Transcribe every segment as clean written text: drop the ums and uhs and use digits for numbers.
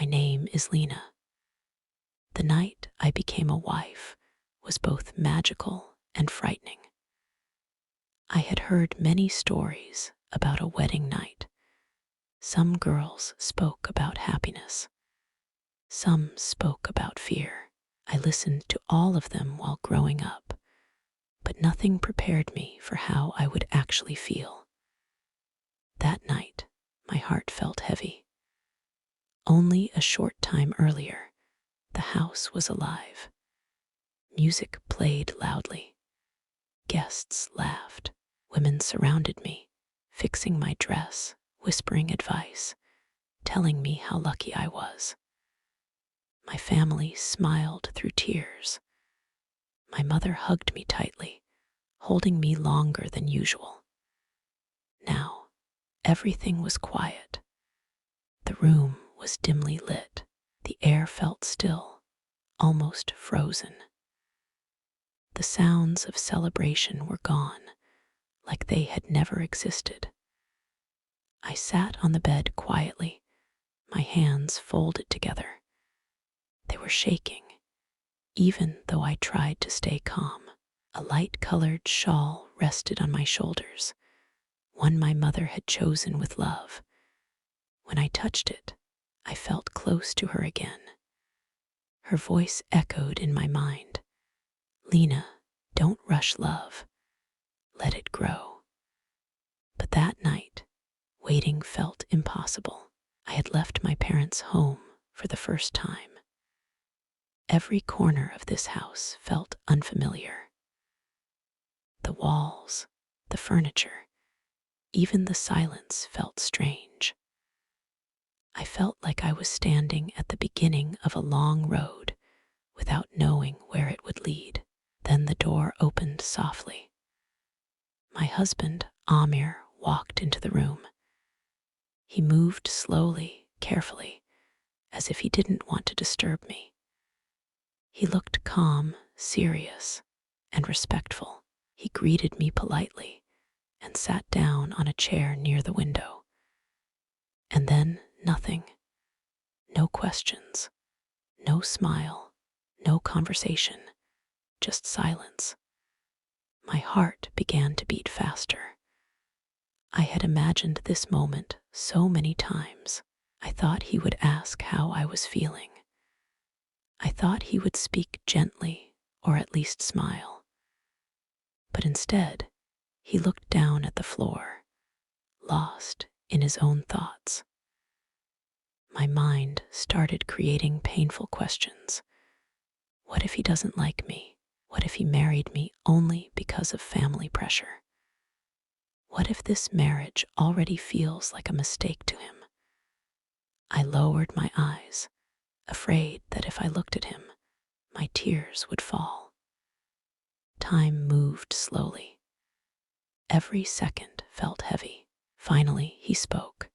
My name is Lina. The night I became a wife was both magical and frightening. I had heard many stories about a wedding night. Some girls spoke about happiness. Some spoke about fear. I listened to all of them while growing up, but nothing prepared me for how I would actually feel. That night, my heart felt heavy. Only a short time earlier, the house was alive. Music played loudly. Guests laughed. Women surrounded me, fixing my dress, whispering advice, telling me how lucky I was. My family smiled through tears. My mother hugged me tightly, holding me longer than usual. Now, everything was quiet. The room was dimly lit. The air felt still, almost frozen. The sounds of celebration were gone, like they had never existed. I sat on the bed quietly, my hands folded together. They were shaking, even though I tried to stay calm. A light-colored shawl rested on my shoulders, one my mother had chosen with love. When I touched it, I felt close to her again. Her voice echoed in my mind. Lina, don't rush love. Let it grow. But that night, waiting felt impossible. I had left my parents' home for the first time. Every corner of this house felt unfamiliar. The walls, the furniture, even the silence felt strange. I felt like I was standing at the beginning of a long road without knowing where it would lead. Then the door opened softly. My husband, Amir, walked into the room. He moved slowly, carefully, as if he didn't want to disturb me. He looked calm, serious, and respectful. He greeted me politely and sat down on a chair near the window. And then nothing. No questions, no smile, no conversation, just silence. My heart began to beat faster. I had imagined this moment so many times. I thought he would ask how I was feeling. I thought he would speak gently or at least smile. But instead, he looked down at the floor, lost in his own thoughts. My mind started creating painful questions. What if he doesn't like me? What if he married me only because of family pressure? What if this marriage already feels like a mistake to him? I lowered my eyes, afraid that if I looked at him, my tears would fall. Time moved slowly. Every second felt heavy. Finally, he spoke.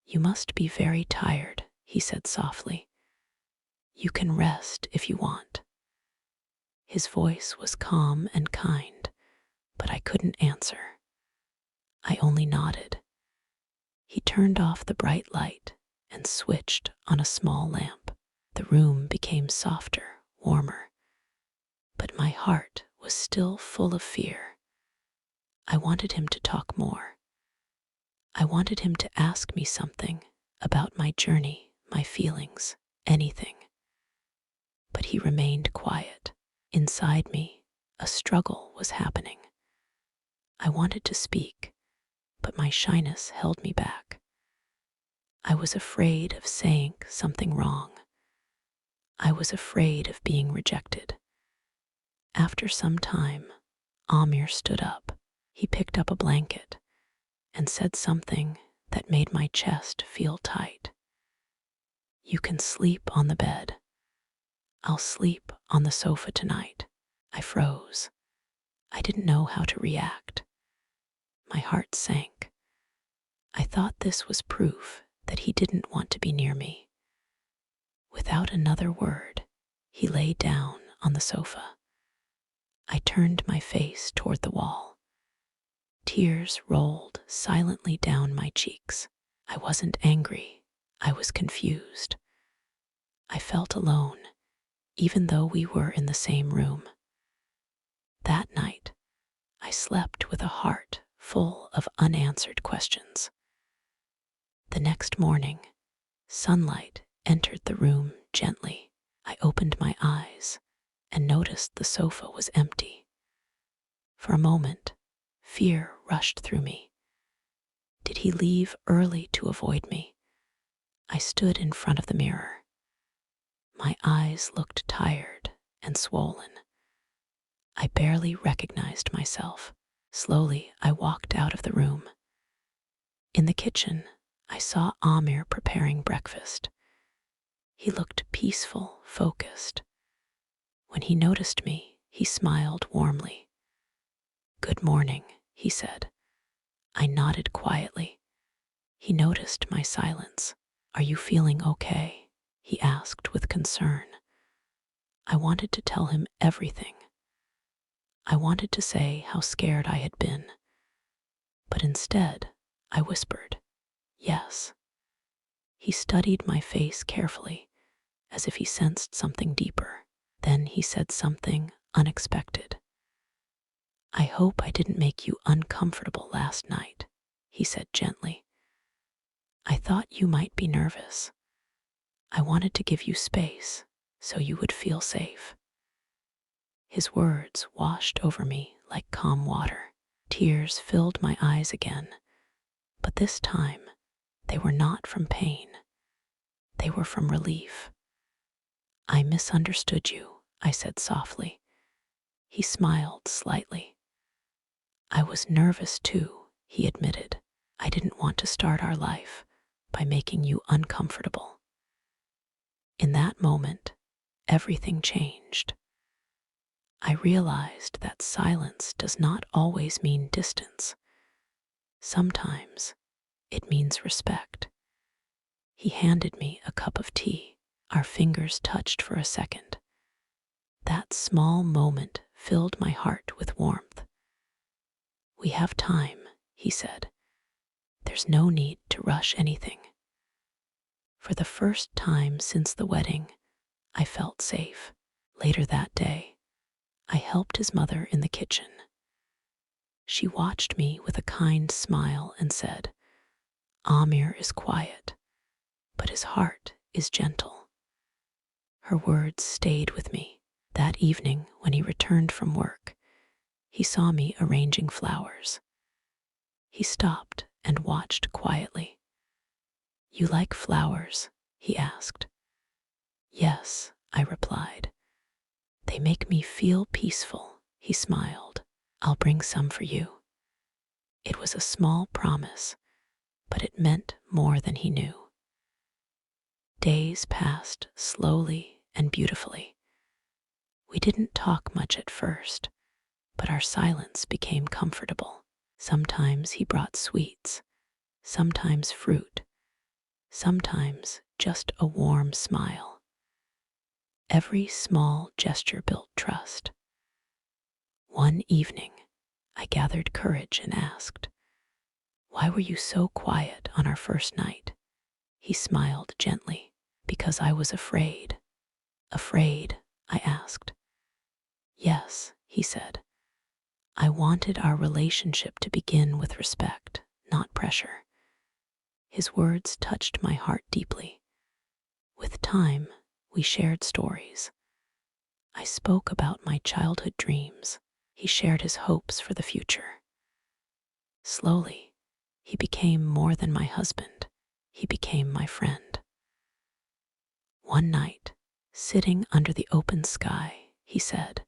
You must be very tired, he said softly. You can rest if you want. His voice was calm and kind, but I couldn't answer. I only nodded. He turned off the bright light and switched on a small lamp. The room became softer, warmer, but my heart was still full of fear. I wanted him to talk more. I wanted him to ask me something about my journey, my feelings, anything. But he remained quiet. Inside me, a struggle was happening. I wanted to speak, but my shyness held me back. I was afraid of saying something wrong. I was afraid of being rejected. After some time, Amir stood up. He picked up a blanket and said something that made my chest feel tight. You can sleep on the bed. I'll sleep on the sofa tonight. I froze. I didn't know how to react. My heart sank. I thought this was proof that he didn't want to be near me. Without another word, he lay down on the sofa. I turned my face toward the wall. Tears rolled silently down my cheeks. I wasn't angry. I was confused. I felt alone, even though we were in the same room. That night, I slept with a heart full of unanswered questions. The next morning, sunlight entered the room gently. I opened my eyes and noticed the sofa was empty. For a moment, fear rushed through me. Did he leave early to avoid me? I stood in front of the mirror. My eyes looked tired and swollen. I barely recognized myself. Slowly, I walked out of the room. In the kitchen, I saw Amir preparing breakfast. He looked peaceful, focused. When he noticed me, he smiled warmly. "Good morning," he said. I nodded quietly. He noticed my silence. "Are you feeling okay?" he asked with concern. I wanted to tell him everything. I wanted to say how scared I had been. But instead, I whispered, "Yes." He studied my face carefully, as if he sensed something deeper. Then he said something unexpected. "I hope I didn't make you uncomfortable last night," he said gently. "I thought you might be nervous. I wanted to give you space so you would feel safe." His words washed over me like calm water. Tears filled my eyes again, but this time they were not from pain. They were from relief. "I misunderstood you," I said softly. He smiled slightly. "I was nervous too," he admitted. "I didn't want to start our life by making you uncomfortable." In that moment, everything changed. I realized that silence does not always mean distance. Sometimes it means respect. He handed me a cup of tea. Our fingers touched for a second. That small moment filled my heart with warmth. "We have time," he said. "There's no need to rush anything." For the first time since the wedding, I felt safe. Later that day, I helped his mother in the kitchen. She watched me with a kind smile and said, "Amir is quiet, but his heart is gentle." Her words stayed with me. That evening, when he returned from work, he saw me arranging flowers. He stopped and watched quietly. "You like flowers?" he asked. "Yes," I replied. "They make me feel peaceful," he smiled. "I'll bring some for you." It was a small promise, but it meant more than he knew. Days passed slowly and beautifully. We didn't talk much at first, but our silence became comfortable. Sometimes he brought sweets, sometimes fruit, sometimes just a warm smile. Every small gesture built trust. One evening, I gathered courage and asked, "Why were you so quiet on our first night?" He smiled gently. "Because I was afraid." "Afraid?" I asked. "Yes," he said. "I wanted our relationship to begin with respect, not pressure." His words touched my heart deeply. With time, we shared stories. I spoke about my childhood dreams. He shared his hopes for the future. Slowly, he became more than my husband. He became my friend. One night, sitting under the open sky, he said,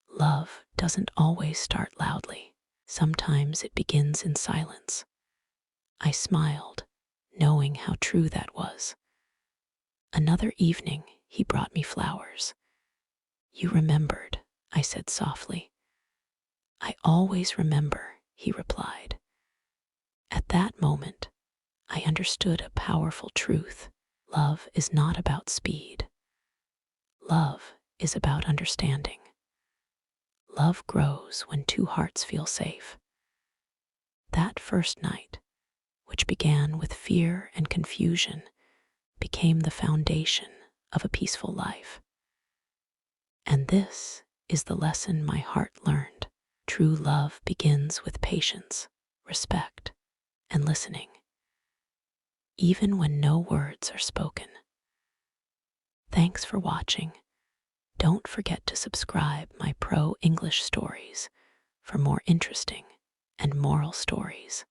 "Love doesn't always start loudly. Sometimes it begins in silence." I smiled, knowing how true that was. Another evening, he brought me flowers. "You remembered," I said softly. "I always remember," he replied. At that moment, I understood a powerful truth. Love is not about speed. Love is about understanding. Love grows when two hearts feel safe. That first night, which began with fear and confusion, became the foundation of a peaceful life. And this is the lesson my heart learned. True love begins with patience, respect, and listening, even when no words are spoken. Thanks for watching. Don't forget to subscribe my Pro English Stories for more interesting and moral stories.